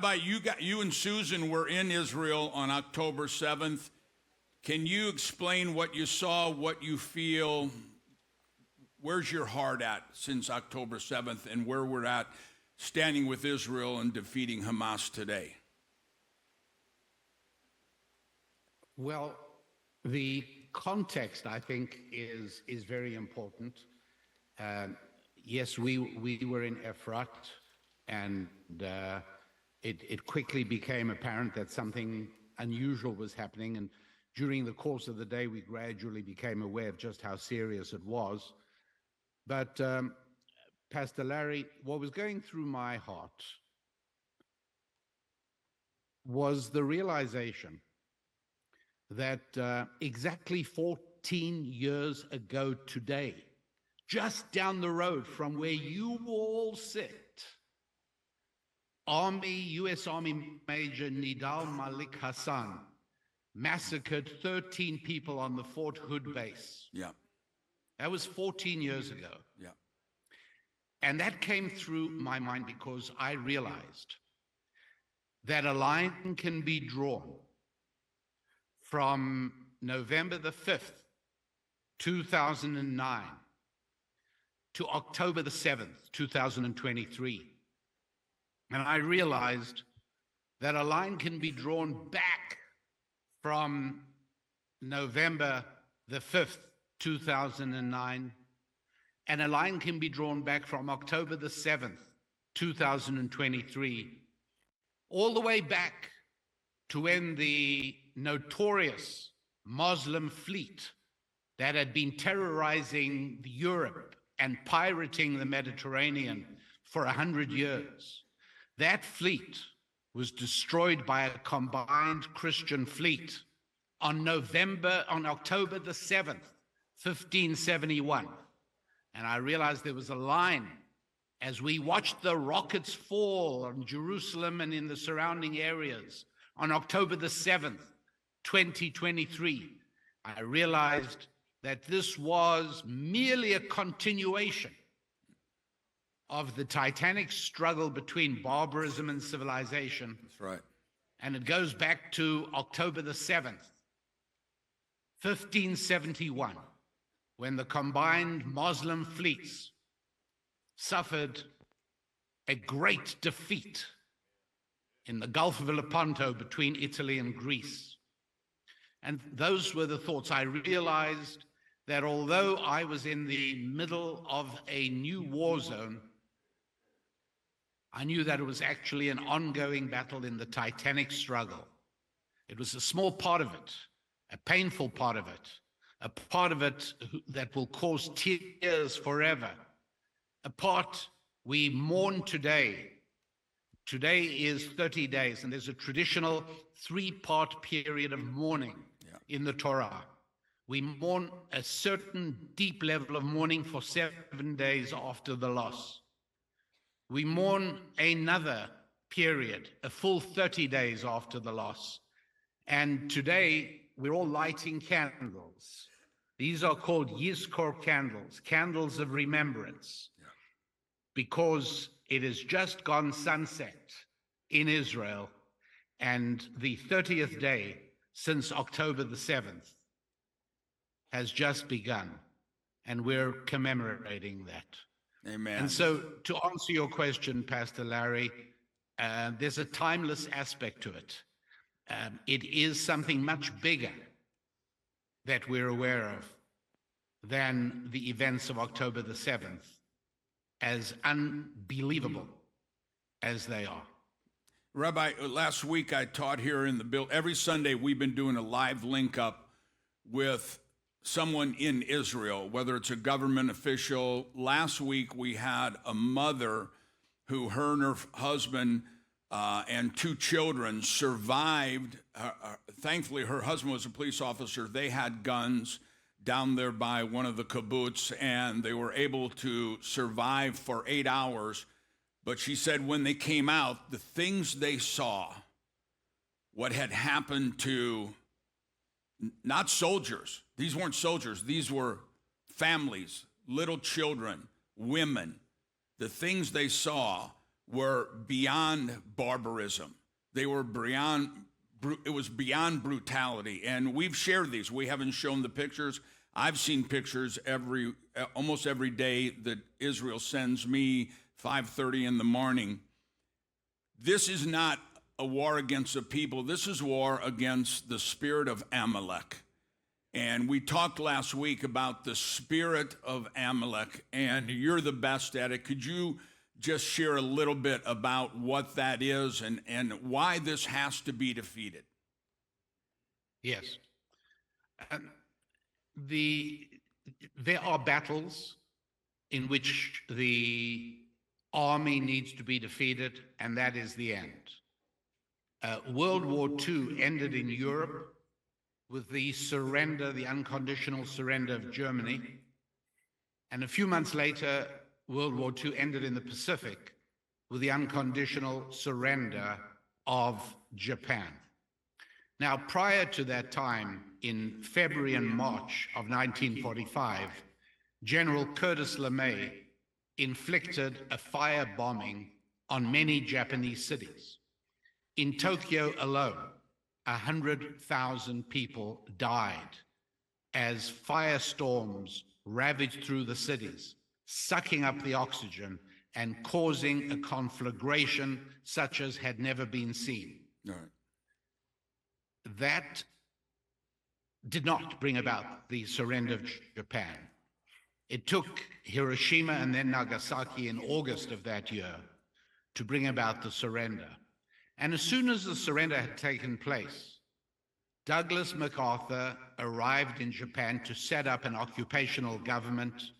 Rabbi, you and Susan were in Israel on October 7th. Can you explain what you saw, what you feel? Where's your heart at since October 7th, and where we're at standing with Israel and defeating Hamas today? Well, the context, I think, is very important. Yes, we were in Efrat, and it quickly became apparent that something unusual was happening. And during the course of the day, we gradually became aware of just how serious it was. But Pastor Larry, what was going through my heart was the realization that exactly 14 years ago today, just down the road from where you all sit, U.S. Army Major Nidal Malik Hassan massacred 13 people on the Fort Hood base. Yeah. That was 14 years ago. Yeah. And that came through my mind because I realized that a line can be drawn from November the 5th, 2009 to October the 7th, 2023. And I realized that a line can be drawn back from November the 5th, 2009, and a line can be drawn back from October the 7th, 2023, all the way back to when the notorious Muslim fleet that had been terrorizing Europe and pirating the Mediterranean for 100 years, that fleet was destroyed by a combined Christian fleet on October the 7th, 1571. And I realized there was a line as we watched the rockets fall on Jerusalem and in the surrounding areas on October the 7th, 2023. I realized that this was merely a continuation of the titanic struggle between barbarism and civilization. That's right. And it goes back to October the 7th, 1571, when the combined Muslim fleets suffered a great defeat in the Gulf of Lepanto between Italy and Greece. And those were the thoughts. I realized that although I was in the middle of a new war zone, I knew that it was actually an ongoing battle in the titanic struggle. It was a small part of it, a painful part of it, a part of it that will cause tears forever, a part we mourn today. Today is 30 days, and there's a traditional 3-part period of mourning in the Torah. We mourn a certain deep level of mourning for 7 days after the loss. We mourn another period, a full 30 days after the loss. And today, we're all lighting candles. These are called Yizkor candles, candles of remembrance, because it has just gone sunset in Israel, and the 30th day since October the 7th has just begun, and we're commemorating that. Amen. And so to answer your question, Pastor Larry, there's a timeless aspect to it. It is something much bigger that we're aware of than the events of October the 7th, as unbelievable as they are. Rabbi, last week I taught here in the building. Every Sunday we've been doing a live link up with someone in Israel, whether it's a government official. Last week we had a mother who, her and her husband and 2 children survived. Thankfully, her husband was a police officer. They had guns down there by one of the kibbutz, and they were able to survive for 8 hours. But she said when they came out, the things they saw, what had happened to not soldiers. These weren't soldiers. These were families, little children, women. The things they saw were beyond barbarism. They were beyond, it was beyond brutality. And we've shared these. We haven't shown the pictures. I've seen pictures almost every day that Israel sends me 5:30 in the morning. This is not a war against a people. This is war against the spirit of Amalek. And we talked last week about the spirit of Amalek, and you're the best at it. Could you just share a little bit about what that is and why this has to be defeated? Yes. There are battles in which the army needs to be defeated, and that is the end. World War II ended in Europe with the surrender, the unconditional surrender of Germany. And a few months later, World War II ended in the Pacific with the unconditional surrender of Japan. Now, prior to that time, in February and March of 1945, General Curtis LeMay inflicted a firebombing on many Japanese cities. In Tokyo alone, 100,000 people died as firestorms ravaged through the cities, sucking up the oxygen and causing a conflagration such as had never been seen. All right. That did not bring about the surrender of Japan. It took Hiroshima and then Nagasaki in August of that year to bring about the surrender. And as soon as the surrender had taken place, Douglas MacArthur arrived in Japan to set up an occupational government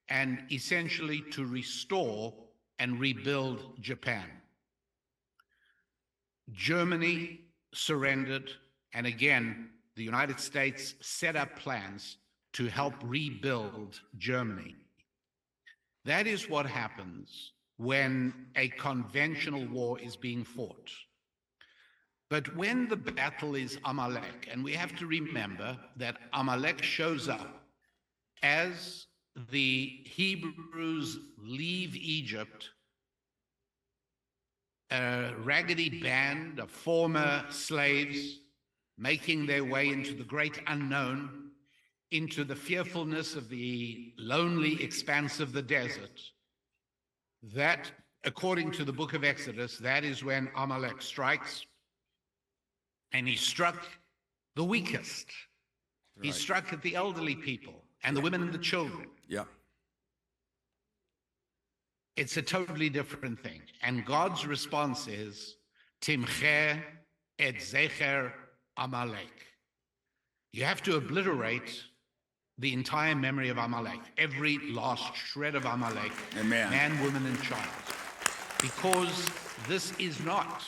and essentially to restore and rebuild Japan. Germany surrendered, and again, the United States set up plans to help rebuild Germany. That is what happens when a conventional war is being fought. But when the battle is Amalek, and we have to remember that Amalek shows up as the Hebrews leave Egypt, a raggedy band of former slaves making their way into the great unknown, into the fearfulness of the lonely expanse of the desert. That, according to the book of Exodus, that is when Amalek strikes, and he struck the weakest. Right. He struck at the elderly people and the women and the children. Yeah. It's a totally different thing. And God's response is, Timcher et zecher Amalek. You have to obliterate the entire memory of Amalek, every last shred of Amalek, Amen. Man, woman, and child. Because this is not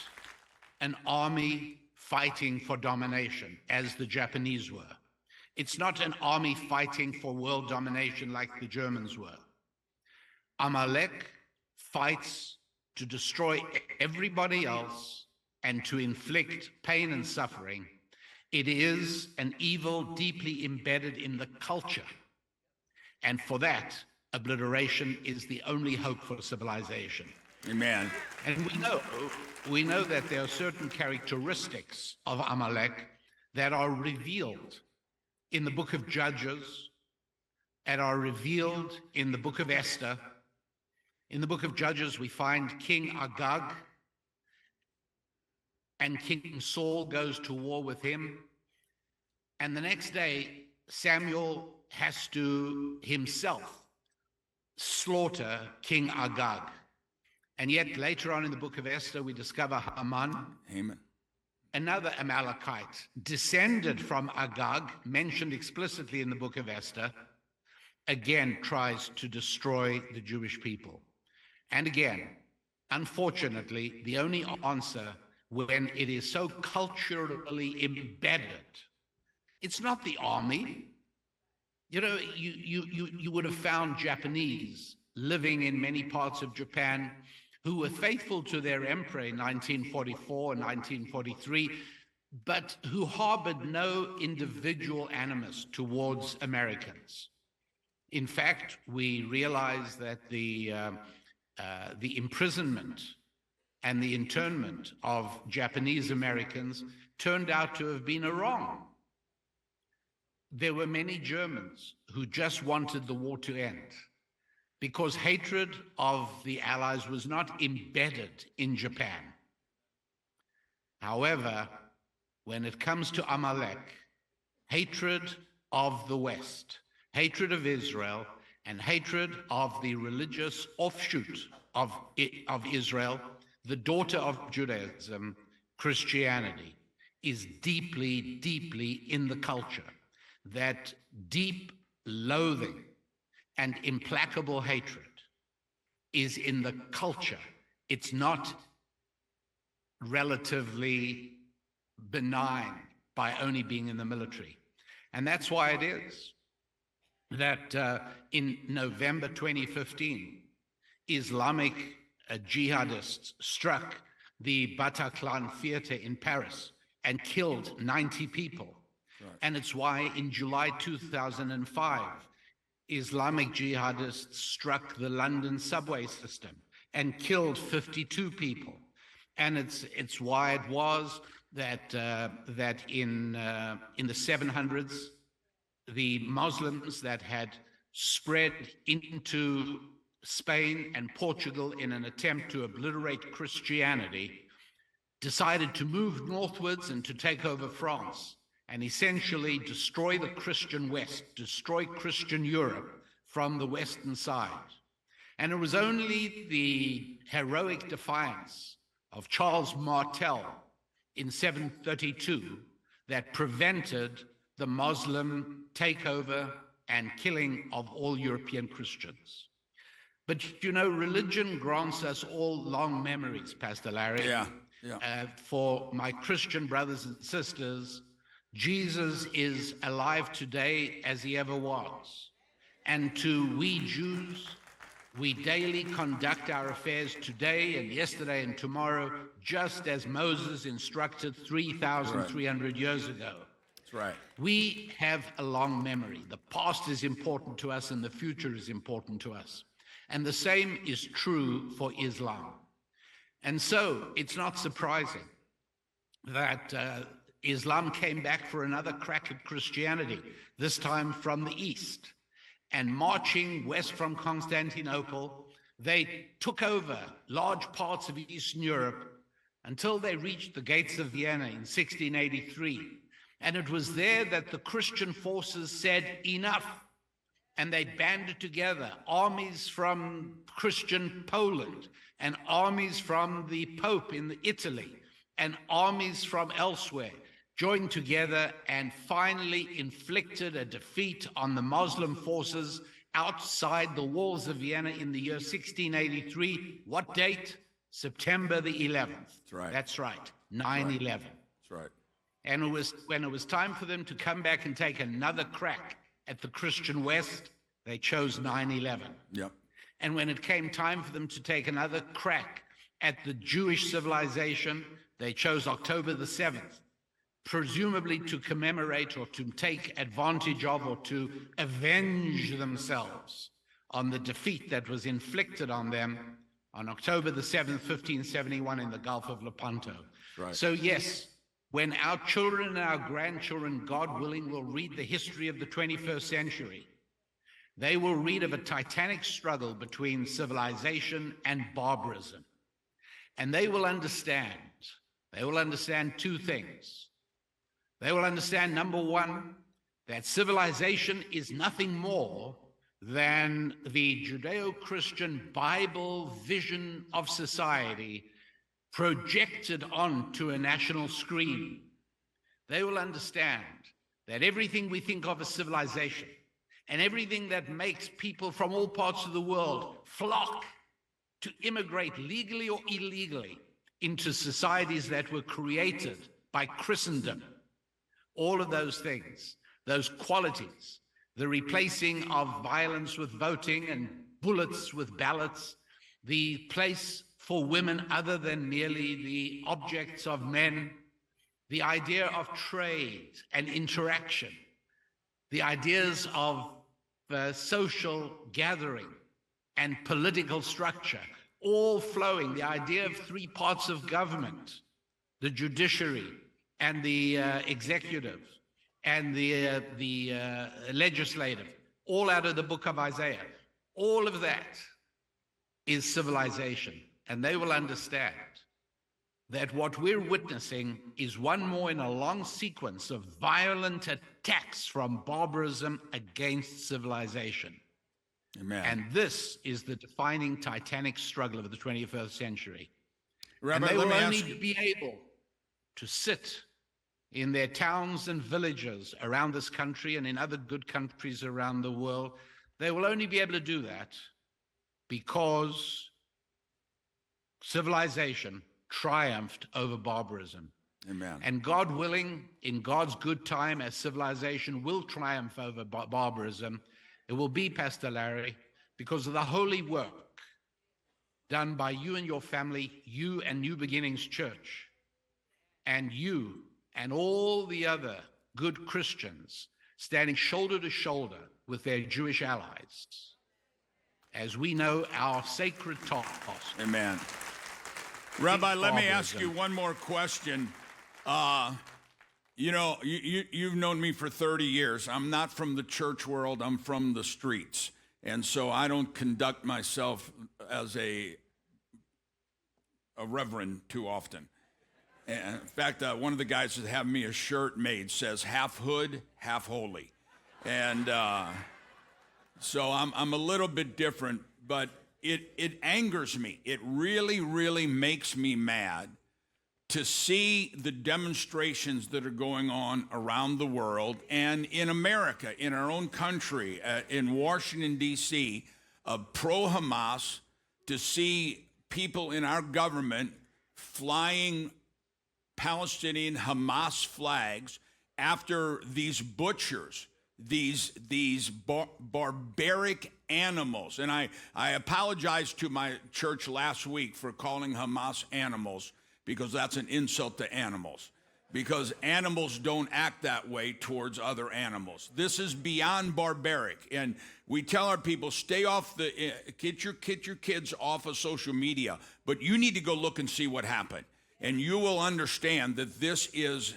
an army fighting for domination, as the Japanese were. It's not an army fighting for world domination like the Germans were. Amalek fights to destroy everybody else and to inflict pain and suffering. It is an evil deeply embedded in the culture. And for that, obliteration is the only hope for civilization. Amen. And we know that there are certain characteristics of Amalek that are revealed in the book of Judges and are revealed in the book of Esther. In the book of Judges, we find King Agag, and King Saul goes to war with him. And the next day, Samuel has to himself slaughter King Agag. And yet later on in the book of Esther, we discover Haman, another Amalekite, descended from Agag, mentioned explicitly in the book of Esther, again tries to destroy the Jewish people. And again, unfortunately, the only answer when it is so culturally embedded, it's not the army. You know, you would have found Japanese living in many parts of Japan who were faithful to their emperor in 1944 and 1943, but who harbored no individual animus towards Americans. In fact, we realize that the the imprisonment and the internment of Japanese Americans turned out to have been a wrong. There were many Germans who just wanted the war to end because hatred of the Allies was not embedded in Japan. However, when it comes to Amalek, hatred of the West, hatred of Israel, and hatred of the religious offshoot of Israel, the daughter of Judaism, Christianity, is deeply, deeply in the culture. That deep loathing and implacable hatred is in the culture. It's not relatively benign by only being in the military. And that's why it is that in November 2015, Islamic jihadists struck the Bataclan theater in Paris and killed 90 people. Right. And it's why in July 2005, Islamic jihadists struck the London subway system and killed 52 people. And it's why it was that that in the 700s, the Muslims that had spread into Spain and Portugal in an attempt to obliterate Christianity decided to move northwards and to take over France and essentially destroy the Christian West, destroy Christian Europe from the Western side. And it was only the heroic defiance of Charles Martel in 732 that prevented the Muslim takeover and killing of all European Christians. But you know, religion grants us all long memories, Pastor Larry. Yeah. For my Christian brothers and sisters, Jesus is alive today as he ever was. And to we Jews, we daily conduct our affairs today and yesterday and tomorrow, just as Moses instructed 3,300 years ago. That's right. We have a long memory. The past is important to us and the future is important to us. And the same is true for Islam. And so it's not surprising that Islam came back for another crack at Christianity, this time from the east. And marching west from Constantinople, they took over large parts of Eastern Europe until they reached the gates of Vienna in 1683. And it was there that the Christian forces said, enough. And they banded together armies from Christian Poland and armies from the Pope in Italy and armies from elsewhere, joined together and finally inflicted a defeat on the Muslim forces outside the walls of Vienna in the year 1683. What date? September the 11th. That's right. That's right. 9/11. That's right. And it was when it was time for them to come back and take another crack at the Christian West, they chose 9/11. Yep. And when it came time for them to take another crack at the Jewish civilization, they chose October the 7th, presumably to commemorate or to take advantage of or to avenge themselves on the defeat that was inflicted on them on October the 7th, 1571 in the Gulf of Lepanto. Right. So yes, when our children and our grandchildren, God willing, will read the history of the 21st century, they will read of a titanic struggle between civilization and barbarism. And they will understand two things. They will understand, number one, that civilization is nothing more than the judeo-Christian Bible vision of society projected onto a national screen. They will understand that everything we think of as civilization and everything that makes people from all parts of the world flock to immigrate legally or illegally into societies that were created by Christendom, all of those things, those qualities, the replacing of violence with voting and bullets with ballots, the place for women other than merely the objects of men, the idea of trade and interaction, the ideas of social gathering and political structure, all flowing. The idea of three parts of government, the judiciary and the executive and the legislative, all out of the book of Isaiah. All of that is civilization. And they will understand that what we're witnessing is one more in a long sequence of violent attacks from barbarism against civilization. Amen. And this is the defining titanic struggle of the 21st century. Rabbi, and they will let me only ask you, be able to sit in their towns and villages around this country and in other good countries around the world. They will only be able to do that because civilization triumphed over barbarism. amen. And God willing, in God's good time, as civilization will triumph over barbarism, it will be, Pastor Larry, because of the holy work done by you and your family, you and New Beginnings Church, and you and all the other good Christians standing shoulder to shoulder with their Jewish allies, as we know our sacred task. Amen. Rabbi, let me ask you one more question. You know, you've known me for 30 years. I'm not from the church world. I'm from the streets. And so I don't conduct myself as a reverend too often. And in fact, one of the guys that have me a shirt made says half hood, half holy. And so I'm a little bit different, but it angers me. It really, really makes me mad to see the demonstrations that are going on around the world and in America, in our own country, in Washington, D.C., pro-Hamas, to see people in our government flying Palestinian Hamas flags after these butchers, these barbaric animals. And I apologized to my church last week for calling Hamas animals, because that's an insult to animals, because animals don't act that way towards other animals. This is beyond barbaric. And we tell our people, stay off get your kids off of social media, but you need to go look and see what happened. And you will understand that this is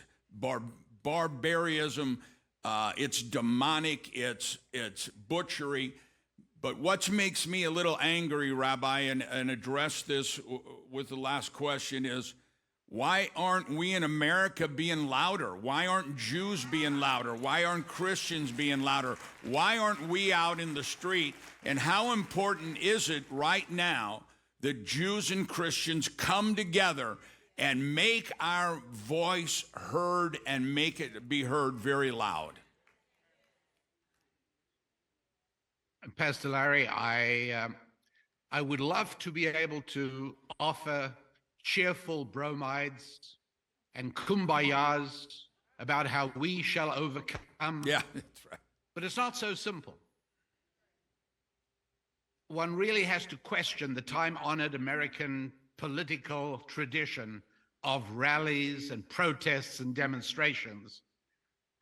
barbarism. It's demonic, it's butchery. But what makes me a little angry, Rabbi, and address this with the last question is, why aren't we in America being louder? Why aren't Jews being louder? Why aren't Christians being louder? Why aren't we out in the street? And how important is it right now that Jews and Christians come together and make our voice heard and make it be heard very loud? Pastor Larry, I would love to be able to offer cheerful bromides and kumbayas about how we shall overcome. Yeah, that's right. But it's not so simple. One really has to question the time-honored American political tradition of rallies and protests and demonstrations.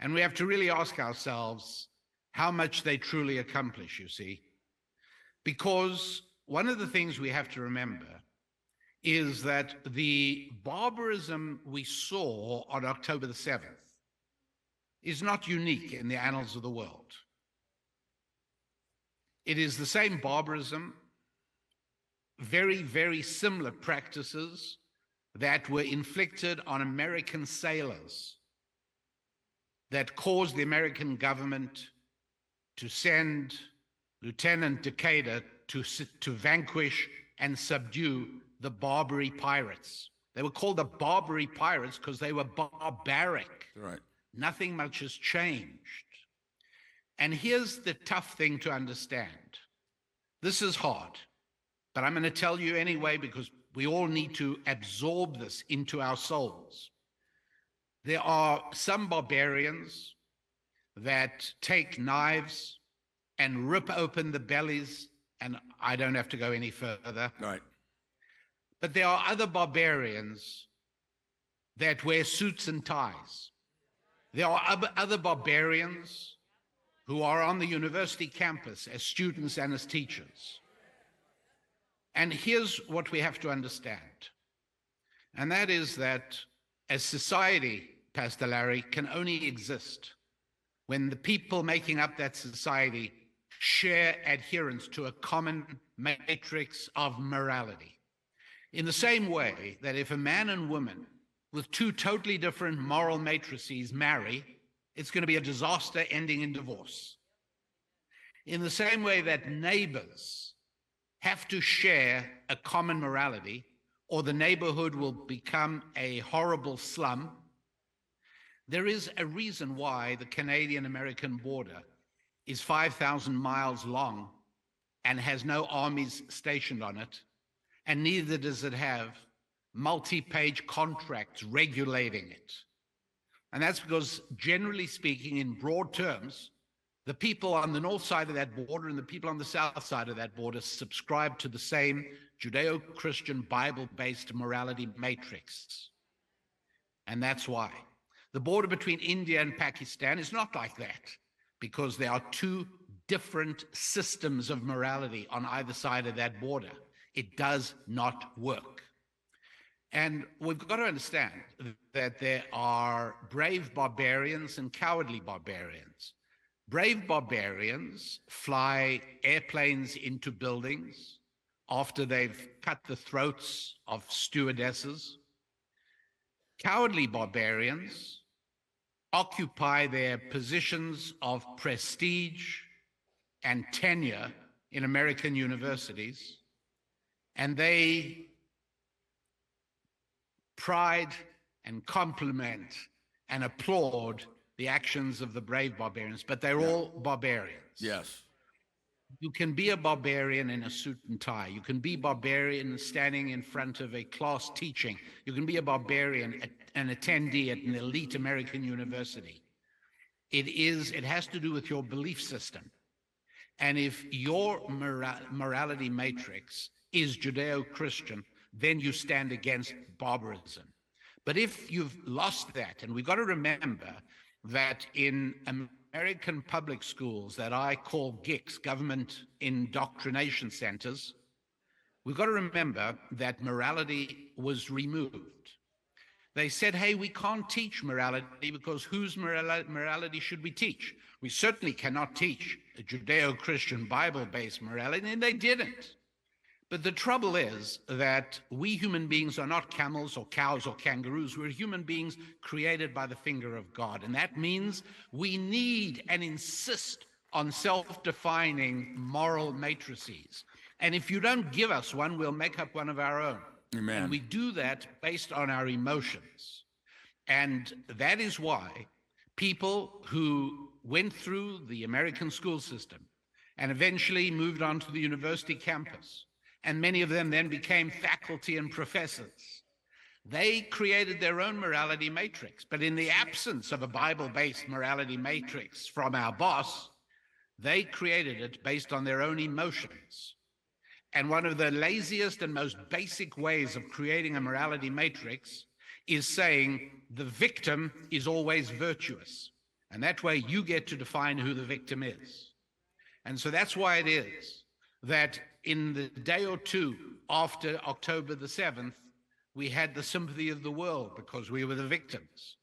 And we have to really ask ourselves how much they truly accomplish, you see. Because one of the things we have to remember is that the barbarism we saw on October the 7th is not unique in the annals of the world. It is the same barbarism, very, very similar practices that were inflicted on American sailors that caused the American government to send Lieutenant Decatur to vanquish and subdue the Barbary pirates. They were called the Barbary pirates because they were barbaric. Right. Nothing much has changed. And here's the tough thing to understand. This is hard, but I'm going to tell you anyway, because we all need to absorb this into our souls. There are some barbarians that take knives and rip open the bellies, and I don't have to go any further. Right. But there are other barbarians that wear suits and ties. There are other barbarians who are on the university campus as students and as teachers. And here's what we have to understand. And that is that a society, Pastor Larry, can only exist when the people making up that society share adherence to a common matrix of morality. In the same way that if a man and woman with two totally different moral matrices marry, it's going to be a disaster ending in divorce. In the same way that neighbors have to share a common morality, or the neighborhood will become a horrible slum. There is a reason why the Canadian-American border is 5,000 miles long and has no armies stationed on it, and neither does it have multi-page contracts regulating it. And that's because, generally speaking, in broad terms, the people on the north side of that border and the people on the south side of that border subscribe to the same judeo-christian Bible-based morality matrix. And that's why. The border between India and Pakistan is not like that, because there are two different systems of morality on either side of that border. It does not work. And we've got to understand that there are brave barbarians and cowardly barbarians. Brave barbarians fly airplanes into buildings after they've cut the throats of stewardesses. Cowardly barbarians occupy their positions of prestige and tenure in American universities, and they pride and compliment and applaud the actions of the brave barbarians, but they're all barbarians. Yes. You can be a barbarian in a suit and tie. You can be barbarian standing in front of a class teaching. You can be a barbarian, an attendee at an elite American university. It has to do with your belief system. And if your morality matrix is Judeo-Christian, then you stand against barbarism. But if you've lost that, and we've got to remember that in American public schools that I call GICs, Government Indoctrination Centers, we've got to remember that morality was removed. They said, hey, we can't teach morality because whose morality should we teach? We certainly cannot teach a Judeo-Christian Bible-based morality, and they didn't. But the trouble is that we human beings are not camels or cows or kangaroos. We're human beings created by the finger of God. And that means we need and insist on self-defining moral matrices. And if you don't give us one, we'll make up one of our own. Amen. And we do that based on our emotions. And that is why people who went through the American school system and eventually moved on to the university campus, and many of them then became faculty and professors, they created their own morality matrix. But in the absence of a Bible-based morality matrix from our boss, they created it based on their own emotions. And one of the laziest and most basic ways of creating a morality matrix is saying the victim is always virtuous. And that way you get to define who the victim is. And so that's why it is that in the day or two after October the 7th, we had the sympathy of the world because we were the victims.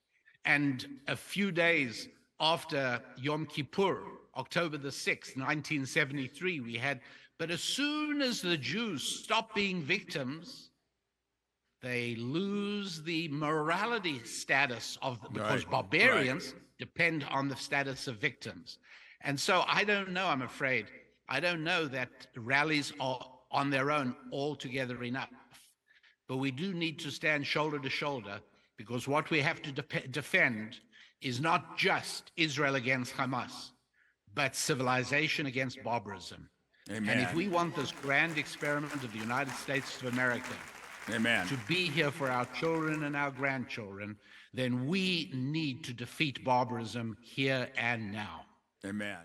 And a few days after Yom Kippur, October the 6th, 1973, we had, but as soon as the Jews stop being victims, they lose the morality status of, because barbarians depend on the status of victims. And so I don't know, I'm afraid, I don't know that rallies are on their own altogether enough. But we do need to stand shoulder to shoulder, because what we have to defend is not just Israel against Hamas, but civilization against barbarism. Amen. And if we want this grand experiment of the United States of America to be here for our children and our grandchildren, then we need to defeat barbarism here and now. Amen.